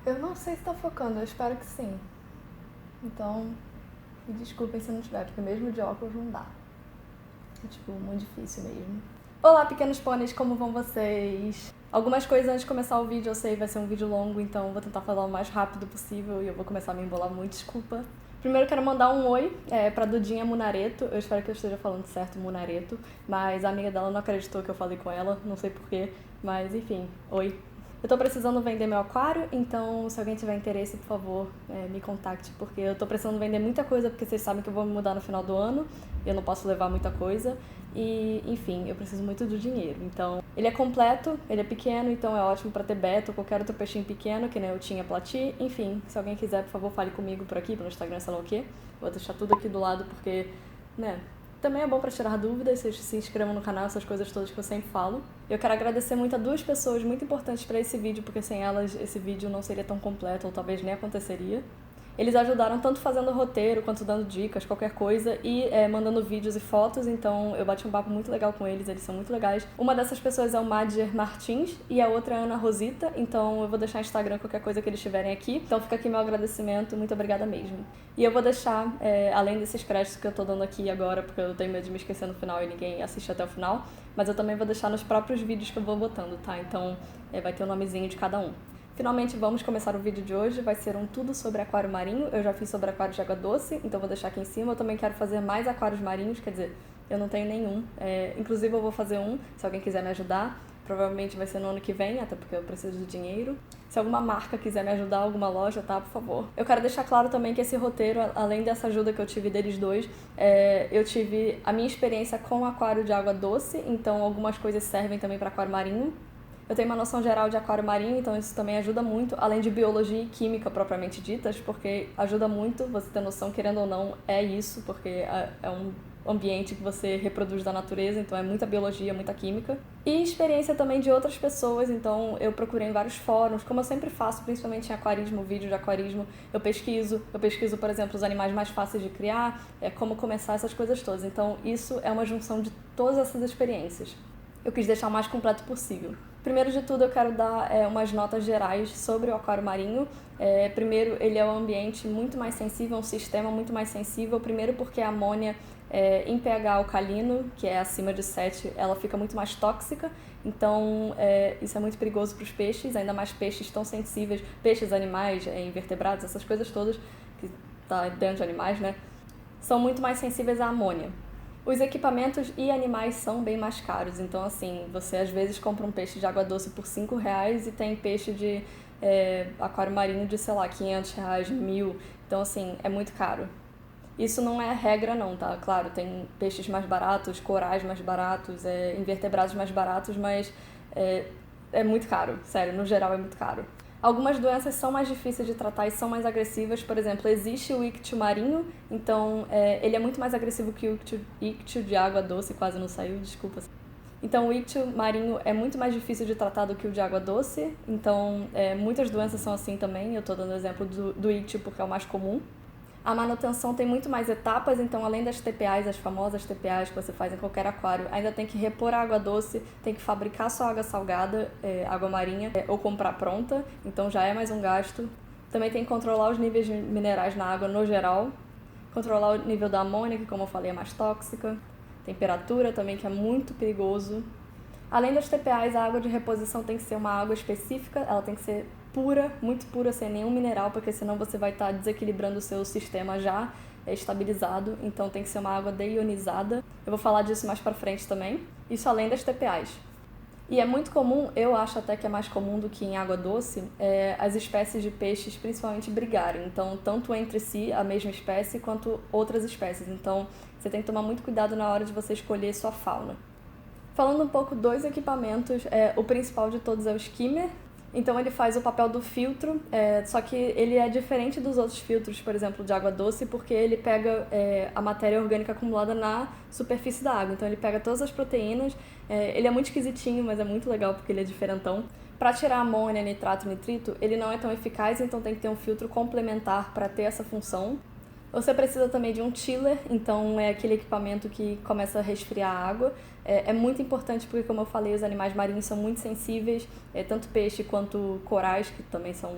Eu não sei se tá focando, eu espero que sim. Então, me desculpem se não tiver, porque mesmo de óculos não dá. É, tipo, muito difícil mesmo. Olá, pequenos pôneis, como vão vocês? Algumas coisas antes de começar o vídeo, eu sei vai ser um vídeo longo, então vou tentar falar o mais rápido possível e eu vou começar a me embolar muito, desculpa. Primeiro eu quero mandar um oi pra Dudinha Munareto, eu espero que eu esteja falando certo, Munareto, mas a amiga dela não acreditou que eu falei com ela, não sei porquê, mas enfim, oi. Eu tô precisando vender meu aquário, então se alguém tiver interesse, por favor, me contacte, porque eu tô precisando vender muita coisa, porque vocês sabem que eu vou me mudar no final do ano, e eu não posso levar muita coisa, e enfim, eu preciso muito do dinheiro. Então, ele é completo, ele é pequeno, então é ótimo pra ter beta ou qualquer outro peixinho pequeno, que nem eu tinha plati, enfim, se alguém quiser, por favor, fale comigo por aqui, pelo Instagram, sei lá o quê. Vou deixar tudo aqui do lado, porque, né, também é bom pra tirar dúvidas, vocês se inscrevam no canal, essas coisas todas que eu sempre falo. Eu quero agradecer muito a duas pessoas muito importantes pra esse vídeo, porque sem elas esse vídeo não seria tão completo, ou talvez nem aconteceria. Eles ajudaram tanto fazendo roteiro, quanto dando dicas, qualquer coisa, e mandando vídeos e fotos, então eu bati um papo muito legal com eles, eles são muito legais. Uma dessas pessoas é o Madger Martins, e a outra é a Ana Rosita, então eu vou deixar no Instagram qualquer coisa que eles tiverem aqui. Então fica aqui meu agradecimento, muito obrigada mesmo. E eu vou deixar, além desses créditos que eu tô dando aqui agora, porque eu tenho medo de me esquecer no final e ninguém assiste até o final, mas eu também vou deixar nos próprios vídeos que eu vou botando, tá? Então vai ter o nomezinho de cada um. Finalmente vamos começar o vídeo de hoje, vai ser um tudo sobre aquário marinho, eu já fiz sobre aquário de água doce, então vou deixar aqui em cima, eu também quero fazer mais aquários marinhos, quer dizer, eu não tenho nenhum, inclusive eu vou fazer um, se alguém quiser me ajudar, provavelmente vai ser no ano que vem, até porque eu preciso de dinheiro. Se alguma marca quiser me ajudar, alguma loja, tá, por favor. Eu quero deixar claro também que esse roteiro, além dessa ajuda que eu tive deles dois, eu tive a minha experiência com aquário de água doce, então algumas coisas servem também para aquário marinho. Eu tenho uma noção geral de aquário marinho, então isso também ajuda muito, além de biologia e química propriamente ditas, porque ajuda muito você ter noção, querendo ou não, é isso, porque é um ambiente que você reproduz da natureza, então é muita biologia, muita química. E experiência também de outras pessoas, então eu procurei em vários fóruns, como eu sempre faço, principalmente em aquarismo, vídeo de aquarismo, eu pesquiso, por exemplo, os animais mais fáceis de criar, como começar, essas coisas todas. Então isso é uma junção de todas essas experiências. Eu quis deixar o mais completo possível. Primeiro de tudo, eu quero dar umas notas gerais sobre o aquário marinho. Primeiro, ele é um ambiente muito mais sensível, um sistema muito mais sensível. Primeiro porque a amônia em pH alcalino, que é acima de 7, ela fica muito mais tóxica. Então, isso é muito perigoso para os peixes, ainda mais peixes tão sensíveis, peixes, animais, invertebrados, essas coisas todas que tá dentro de animais, né? São muito mais sensíveis à amônia. Os equipamentos e animais são bem mais caros, então assim, você às vezes compra um peixe de água doce por R$5 e tem peixe de aquário marinho de, sei lá, R$500, R$1.000, então assim, é muito caro. Isso não é regra não, tá? Claro, tem peixes mais baratos, corais mais baratos, invertebrados mais baratos, mas é muito caro, sério, no geral é muito caro. Algumas doenças são mais difíceis de tratar e são mais agressivas. Por exemplo, existe o ictio marinho, então ele é muito mais agressivo que o ictio de água doce, quase não saiu, desculpa. Então o ictio marinho é muito mais difícil de tratar do que o de água doce, então muitas doenças são assim também. Eu estou dando exemplo do ictio porque é o mais comum. A manutenção tem muito mais etapas, então além das TPAs, as famosas TPAs que você faz em qualquer aquário, ainda tem que repor a água doce, tem que fabricar sua água salgada, água marinha, ou comprar pronta, então já é mais um gasto. Também tem que controlar os níveis de minerais na água no geral, controlar o nível da amônia, que como eu falei é mais tóxica, temperatura também, que é muito perigoso. Além das TPAs, a água de reposição tem que ser uma água específica, ela tem que ser pura, muito pura, sem nenhum mineral, porque senão você vai estar desequilibrando o seu sistema já estabilizado, então tem que ser uma água deionizada. Eu vou falar disso mais pra frente também. Isso além das TPAs. E é muito comum, eu acho até que é mais comum do que em água doce, as espécies de peixes principalmente brigarem. Então, tanto entre si, a mesma espécie, quanto outras espécies. Então, você tem que tomar muito cuidado na hora de você escolher sua fauna. Falando um pouco dos equipamentos, o principal de todos é o skimmer. Então ele faz o papel do filtro, só que ele é diferente dos outros filtros, por exemplo, de água doce, porque ele pega a matéria orgânica acumulada na superfície da água. Então ele pega todas as proteínas, ele é muito esquisitinho, mas é muito legal porque ele é diferentão. Para tirar amônia, nitrato e nitrito, ele não é tão eficaz, então tem que ter um filtro complementar para ter essa função. Você precisa também de um chiller, então é aquele equipamento que começa a resfriar a água. É muito importante porque, como eu falei, os animais marinhos são muito sensíveis, tanto peixe quanto corais, que também são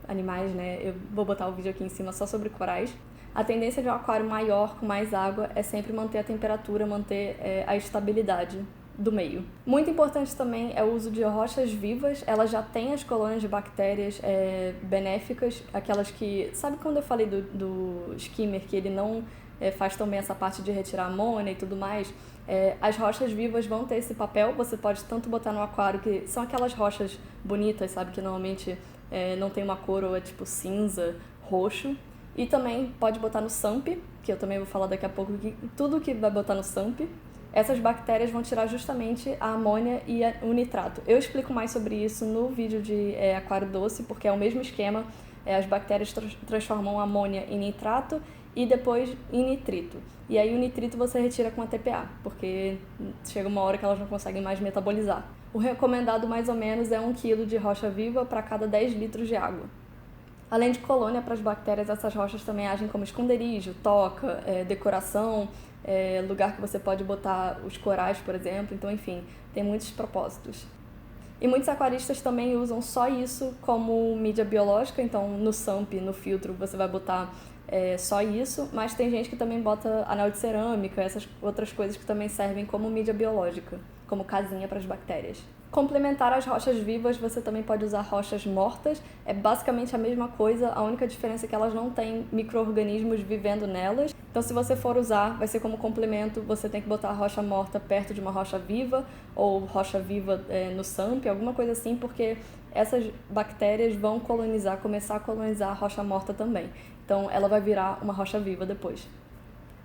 animais, né? Eu vou botar o vídeo aqui em cima só sobre corais. A tendência de um aquário maior, com mais água, é sempre manter a temperatura, manter a estabilidade do meio. Muito importante também é o uso de rochas vivas. Elas já têm as colônias de bactérias benéficas, aquelas que... Sabe quando eu falei do skimmer, que ele não faz também essa parte de retirar amônia e tudo mais? As rochas vivas vão ter esse papel. Você pode tanto botar no aquário, que são aquelas rochas bonitas, sabe? Que normalmente não tem uma cor ou é tipo cinza, roxo. E também pode botar no SUMP, que eu também vou falar daqui a pouco, que tudo que vai botar no SUMP, essas bactérias vão tirar justamente a amônia e o nitrato. Eu explico mais sobre isso no vídeo de aquário doce, porque é o mesmo esquema. As bactérias transformam a amônia em nitrato e depois em nitrito. E aí o nitrito você retira com a TPA, porque chega uma hora que elas não conseguem mais metabolizar. O recomendado mais ou menos é 1 kg de rocha viva para cada 10 litros de água. Além de colônia para as bactérias, essas rochas também agem como esconderijo, toca, decoração, lugar que você pode botar os corais, por exemplo. Então, enfim, tem muitos propósitos. E muitos aquaristas também usam só isso como mídia biológica. Então, no SUMP, no filtro, você vai botar só isso. Mas tem gente que também bota anel de cerâmica, essas outras coisas que também servem como mídia biológica, como casinha para as bactérias. Complementar as rochas vivas, você também pode usar rochas mortas. É basicamente a mesma coisa, a única diferença é que elas não têm micro-organismos vivendo nelas. Então, se você for usar, vai ser como complemento, você tem que botar a rocha morta perto de uma rocha viva, ou rocha viva no SUMP, alguma coisa assim, porque essas bactérias vão começar a colonizar a rocha morta também. Então, ela vai virar uma rocha viva depois.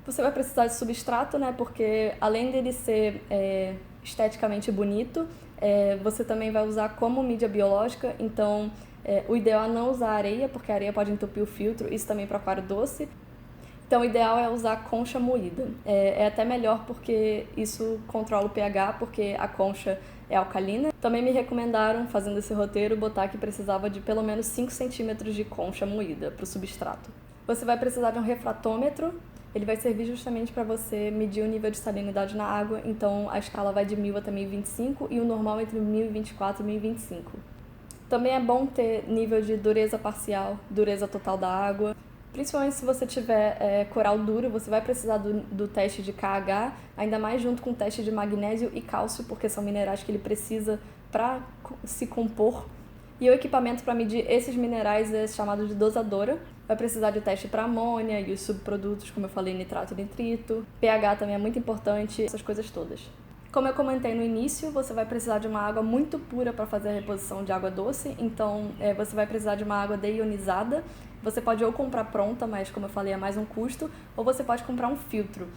Você vai precisar de substrato, né? Porque além dele ser esteticamente bonito, você também vai usar como mídia biológica. Então, o ideal é não usar areia, porque a areia pode entupir o filtro, isso também para aquário doce. Então, o ideal é usar concha moída. É até melhor porque isso controla o pH, porque a concha é alcalina. Também me recomendaram, fazendo esse roteiro, botar que precisava de pelo menos 5 centímetros de concha moída para o substrato. Você vai precisar de um refratômetro. Ele vai servir justamente para você medir o nível de salinidade na água. Então, a escala vai de 1000 até 1025 e o normal entre 1024 e 1025. Também é bom ter nível de dureza parcial, dureza total da água. Principalmente se você tiver coral duro, você vai precisar do teste de KH, ainda mais junto com o teste de magnésio e cálcio, porque são minerais que ele precisa para se compor. E o equipamento para medir esses minerais é chamado de dosadora. Vai precisar de teste para amônia e os subprodutos, como eu falei, nitrato e nitrito. pH também é muito importante, essas coisas todas. Como eu comentei no início, você vai precisar de uma água muito pura para fazer a reposição de água doce. Então, você vai precisar de uma água deionizada. Você pode ou comprar pronta, mas como eu falei, é mais um custo, ou você pode comprar um filtro.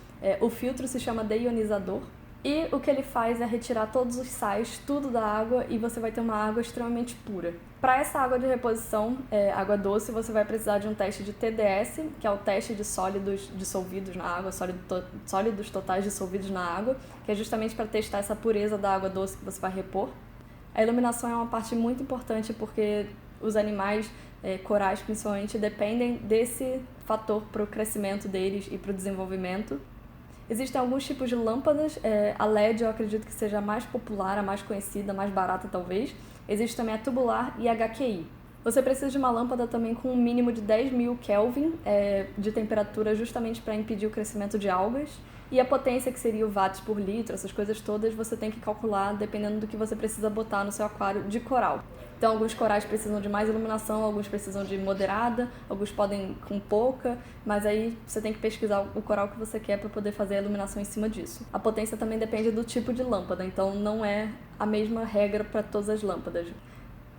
O filtro se chama deionizador. E o que ele faz é retirar todos os sais, tudo da água, e você vai ter uma água extremamente pura. Para essa água de reposição, água doce, você vai precisar de um teste de TDS, que é o teste de sólidos dissolvidos na água, sólidos totais dissolvidos na água, que é justamente para testar essa pureza da água doce que você vai repor. A iluminação é uma parte muito importante porque os animais, corais principalmente, dependem desse fator para o crescimento deles e para o desenvolvimento. Existem alguns tipos de lâmpadas, a LED eu acredito que seja a mais popular, a mais conhecida, a mais barata talvez. Existe também a tubular e a HQI. Você precisa de uma lâmpada também com um mínimo de 10.000 Kelvin de temperatura justamente para impedir o crescimento de algas. E a potência, que seria o watts por litro, essas coisas todas, você tem que calcular dependendo do que você precisa botar no seu aquário de coral. Então, alguns corais precisam de mais iluminação, alguns precisam de moderada, alguns podem com pouca, mas aí você tem que pesquisar o coral que você quer para poder fazer a iluminação em cima disso. A potência também depende do tipo de lâmpada, então não é a mesma regra para todas as lâmpadas.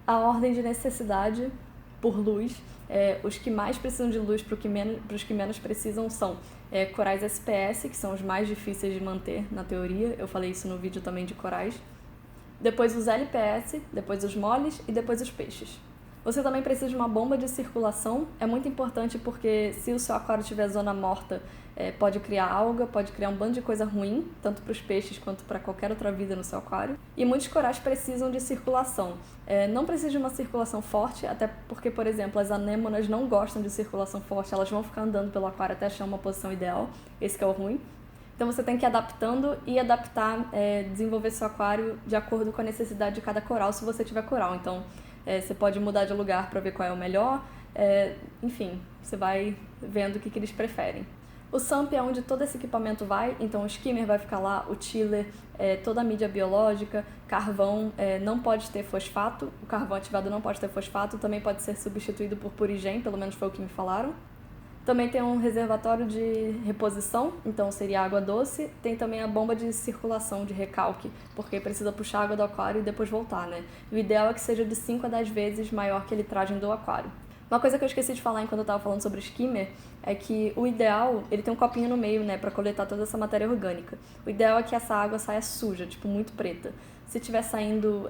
A ordem de necessidade por luz, os que mais precisam de luz para os que menos precisam são corais SPS, que são os mais difíceis de manter na teoria, eu falei isso no vídeo também de corais. Depois os LPS, depois os moles e depois os peixes. Você também precisa de uma bomba de circulação, é muito importante porque se o seu aquário tiver zona morta, pode criar alga, pode criar um bando de coisa ruim, tanto para os peixes quanto para qualquer outra vida no seu aquário. E muitos corais precisam de circulação. Não precisa de uma circulação forte, até porque, por exemplo, as anêmonas não gostam de circulação forte, elas vão ficar andando pelo aquário até achar uma posição ideal, esse que é o ruim. Então você tem que ir adaptando e adaptar, desenvolver seu aquário de acordo com a necessidade de cada coral, se você tiver coral. Então você pode mudar de lugar para ver qual é o melhor, enfim, você vai vendo o que eles preferem. O SUMP é onde todo esse equipamento vai, então o skimmer vai ficar lá, o chiller, toda a mídia biológica, carvão, não pode ter fosfato, o carvão ativado não pode ter fosfato, também pode ser substituído por purigen, pelo menos foi o que me falaram. Também tem um reservatório de reposição, então seria água doce. Tem também a bomba de circulação, de recalque, porque precisa puxar água do aquário e depois voltar, né? O ideal é que seja de 5 a 10 vezes maior que a litragem do aquário. Uma coisa que eu esqueci de falar enquanto eu estava falando sobre o skimmer é que o ideal, ele tem um copinho no meio, né, para coletar toda essa matéria orgânica. O ideal é que essa água saia suja, tipo, muito preta. Se estiver saindo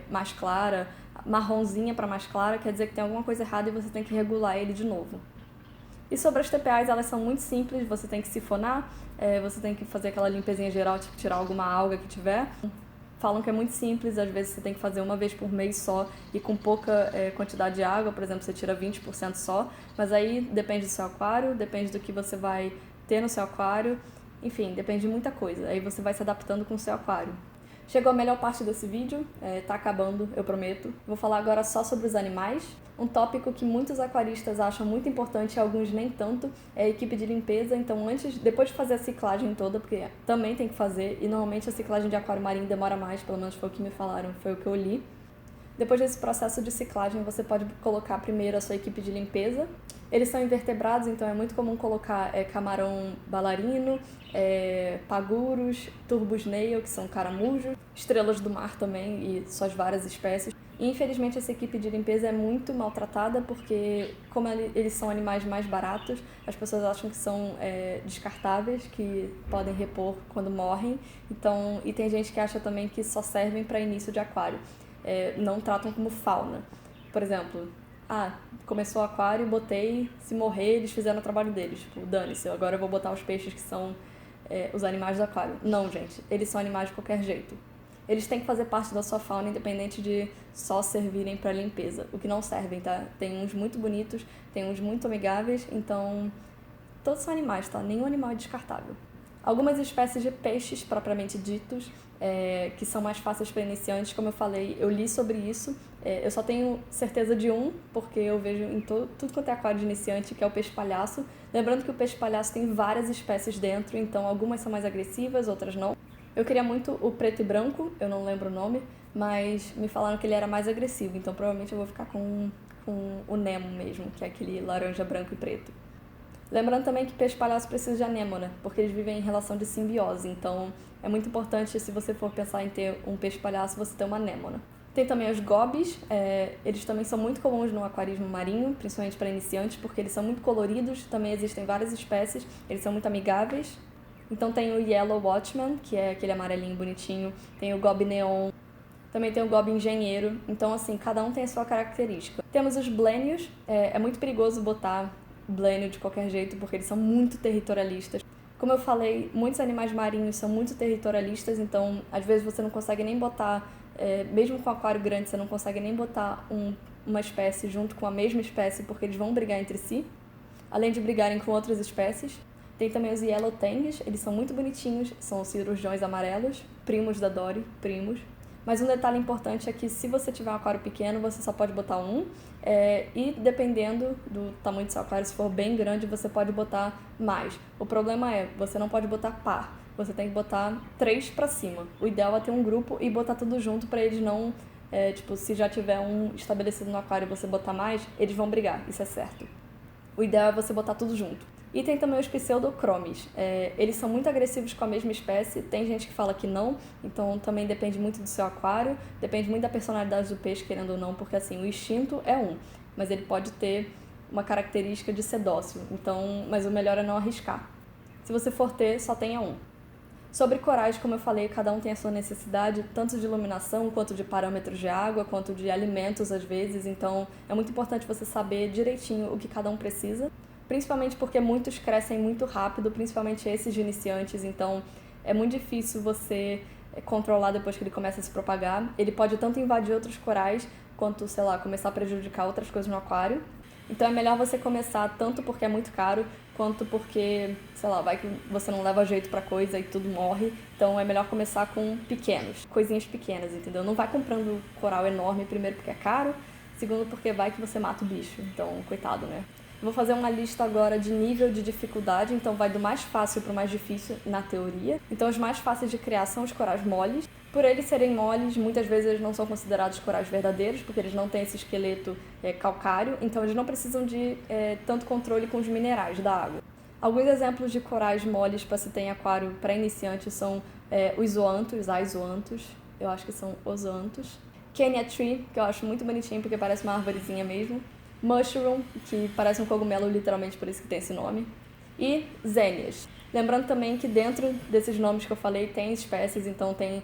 mais clara, marronzinha para mais clara, quer dizer que tem alguma coisa errada e você tem que regular ele de novo. E sobre as TPAs, elas são muito simples, você tem que sifonar, você tem que fazer aquela limpezinha geral, tipo tirar alguma alga que tiver. Falam que é muito simples, às vezes você tem que fazer uma vez por mês só e com pouca quantidade de água, por exemplo, você tira 20% só, mas aí depende do seu aquário, depende do que você vai ter no seu aquário, enfim, depende de muita coisa, aí você vai se adaptando com o seu aquário. Chegou a melhor parte desse vídeo, tá acabando, eu prometo. Vou falar agora só sobre os animais. Um tópico que muitos aquaristas acham muito importante e alguns nem tanto é a equipe de limpeza. Então, depois de fazer a ciclagem toda, porque também tem que fazer, e normalmente a ciclagem de aquário marinho demora mais, pelo menos foi o que me falaram, foi o que eu li. Depois desse processo de ciclagem, você pode colocar primeiro a sua equipe de limpeza. Eles são invertebrados, então é muito comum colocar camarão bailarino, paguros, turbos-nail, que são caramujos, estrelas do mar também e suas várias espécies. E, infelizmente, essa equipe de limpeza é muito maltratada porque, como eles são animais mais baratos, as pessoas acham que são descartáveis, que podem repor quando morrem. Então, e tem gente que acha também que só servem para início de aquário. Não tratam como fauna. Por exemplo, começou o aquário, botei, se morrer, eles fizeram o trabalho deles. Tipo, dane-se, agora eu vou botar os peixes que são os animais do aquário. Não, gente, eles são animais de qualquer jeito. Eles têm que fazer parte da sua fauna, independente de só servirem para limpeza. O que não servem, tá? Tem uns muito bonitos, tem uns muito amigáveis, então todos são animais, tá? Nenhum animal é descartável. Algumas espécies de peixes, propriamente ditos, que são mais fáceis para iniciantes, como eu falei, eu li sobre isso. Eu só tenho certeza de um, porque eu vejo em tudo quanto é aquário de iniciante, que é o peixe-palhaço. Lembrando que o peixe-palhaço tem várias espécies dentro, então algumas são mais agressivas, outras não. Eu queria muito o preto e branco, eu não lembro o nome, mas me falaram que ele era mais agressivo, então provavelmente eu vou ficar com o Nemo mesmo, que é aquele laranja, branco e preto. Lembrando também que peixe-palhaço precisa de anêmona, porque eles vivem em relação de simbiose, então é muito importante, se você for pensar em ter um peixe-palhaço, você ter uma anêmona. Tem também os gobbies, eles também são muito comuns no aquarismo marinho, principalmente para iniciantes, porque eles são muito coloridos, também existem várias espécies, eles são muito amigáveis. Então tem o Yellow Watchman, que é aquele amarelinho bonitinho, tem o Gobi Neon, também tem o Gobi Engenheiro, então assim, cada um tem a sua característica. Temos os Blennios, é muito perigoso botar Blênio de qualquer jeito, porque eles são muito territorialistas. Como eu falei, muitos animais marinhos são muito territorialistas, então às vezes você não consegue nem botar, mesmo com aquário grande, você não consegue nem botar uma espécie junto com a mesma espécie, porque eles vão brigar entre si, além de brigarem com outras espécies. Tem também os Yellow Tangs, eles são muito bonitinhos, são cirurgiões amarelos, primos da Dory, primos. Mas um detalhe importante é que se você tiver um aquário pequeno, você só pode botar um, e dependendo do tamanho do seu aquário, se for bem grande, você pode botar mais. O problema é, você não pode botar par, você tem que botar 3 pra cima. O ideal é ter um grupo e botar tudo junto pra eles não, se já tiver um estabelecido no aquário e você botar mais, eles vão brigar, isso é certo. O ideal é você botar tudo junto. E tem também os pseudochromes. Eles são muito agressivos com a mesma espécie, tem gente que fala que não, então também depende muito do seu aquário, depende muito da personalidade do peixe, querendo ou não, porque assim, o instinto é mas ele pode ter uma característica de ser dócil, então, mas o melhor é não arriscar. Se você for ter, só tenha um. Sobre corais, como eu falei, cada um tem a sua necessidade, tanto de iluminação, quanto de parâmetros de água, quanto de alimentos às vezes, então é muito importante você saber direitinho o que cada um precisa, principalmente porque muitos crescem muito rápido, principalmente esses de iniciantes, então é muito difícil você controlar depois que ele começa a se propagar. Ele pode tanto invadir outros corais, quanto, sei lá, começar a prejudicar outras coisas no aquário. Então é melhor você começar tanto porque é muito caro, quanto porque, sei lá, vai que você não leva jeito pra coisa e tudo morre. Então é melhor começar com pequenos, coisinhas pequenas, entendeu? Não vai comprando coral enorme, primeiro porque é caro, segundo porque vai que você mata o bicho. Então, coitado, né? Vou fazer uma lista agora de nível de dificuldade, então vai do mais fácil para o mais difícil na teoria. Então os mais fáceis de criar são os corais moles. Por eles serem moles, muitas vezes eles não são considerados corais verdadeiros, porque eles não têm esse esqueleto calcário, então eles não precisam de tanto controle com os minerais da água. Alguns exemplos de corais moles para se ter em aquário para iniciantes são os zoanthus, aizoanthus, eu acho que são os zoanthus. Kenya Tree, que eu acho muito bonitinho porque parece uma arvorezinha mesmo. Mushroom, que parece um cogumelo literalmente, por isso que tem esse nome. E Zénias. Lembrando também que dentro desses nomes que eu falei tem espécies, então tem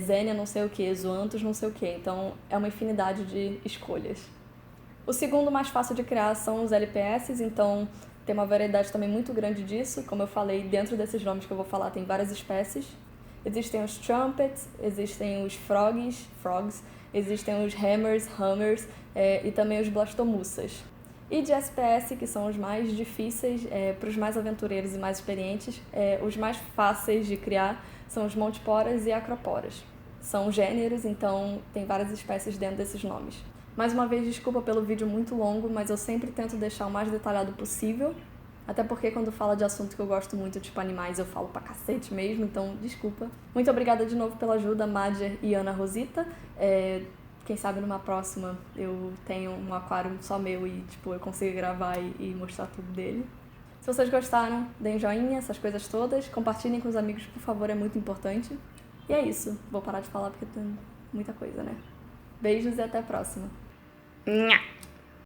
Zénia não sei o que, Zoanthus não sei o que, então é uma infinidade de escolhas. O segundo mais fácil de criar são os LPS, então tem uma variedade também muito grande disso. Como eu falei, dentro desses nomes que eu vou falar tem várias espécies. Existem os trumpets, existem os frogs, existem os hummers, e também os blastomussas. E de SPS, que são os mais difíceis, para os mais aventureiros e mais experientes, os mais fáceis de criar são os montiporas e acroporas. São gêneros, então tem várias espécies dentro desses nomes. Mais uma vez, desculpa pelo vídeo muito longo, mas eu sempre tento deixar o mais detalhado possível. Até porque quando fala de assunto que eu gosto muito, tipo animais, eu falo pra cacete mesmo, então desculpa. Muito obrigada de novo pela ajuda, Madger e Ana Rosita. Quem sabe numa próxima eu tenho um aquário só meu e tipo, eu consigo gravar e mostrar tudo dele. Se vocês gostaram, deem joinha, essas coisas todas. Compartilhem com os amigos, por favor, é muito importante. E é isso. Vou parar de falar porque tem muita coisa, né? Beijos e até a próxima. Nha.